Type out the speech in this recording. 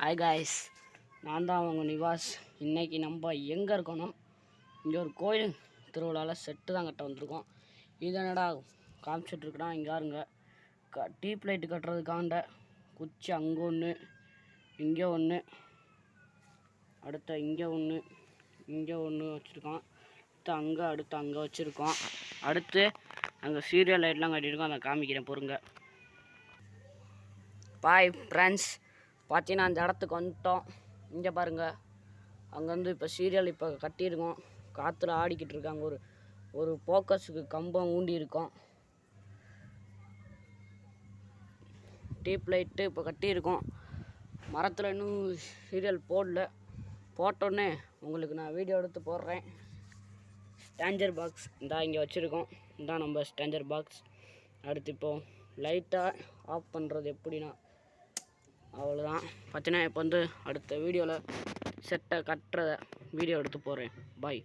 Hi guys, நான் தான் அவங்க நிவாஸ். இன்றைக்கி நம்ம எங்கே இருக்கோன்னா, இங்கே ஒரு கோயில் திருவிழாவில் செட்டு தான் கட்ட வந்திருக்கோம். இது என்னடா காமிச்சிட்ருக்குன்னா, இங்கே யாருங்க டீப் லைட்டு கட்டுறதுக்காண்ட குச்சி அங்கே ஒன்று, இங்கே ஒன்று, அடுத்த இங்கே ஒன்று வச்சுருக்கோம். அடுத்து அங்கே வச்சுருக்கோம். அடுத்து அங்கே சீரியல் லைட்லாம் கட்டியிருக்கோம். அதை காமிக்கிறேன் பொறுங்க. பாய் ஃப்ரெண்ட்ஸ், பார்த்தீங்கன்னா அந்த இடத்துக்கு வந்துட்டோம். இங்கே பாருங்கள், அங்கேருந்து இப்போ சீரியல் இப்போ கட்டியிருக்கோம். காற்றுல ஆடிக்கிட்டு இருக்காங்க. ஒரு ஃபோக்கஸுக்கு கம்பம் ஊண்டி இருக்கோம். டீப் லைட்டு இப்போ கட்டியிருக்கோம். மரத்தில் இன்னும் சீரியல் போடல. போட்டோன்னே உங்களுக்கு நான் வீடியோ எடுத்து போடுறேன். ஸ்டாஞ்சர் பாக்ஸ் இங்கே வச்சுருக்கோம். இதான் நம்ம ஸ்டாஞ்சர் பாக்ஸ். அடுத்து இப்போது லைட்டாக ஆஃப் பண்ணுறது எப்படின்னா, அவ்வளோதான். பார்த்தீங்கன்னா இப்போ அடுத்த வீடியோவில் செட்டை கட்டுறத வீடியோ எடுத்து போடுறேன். பாய்.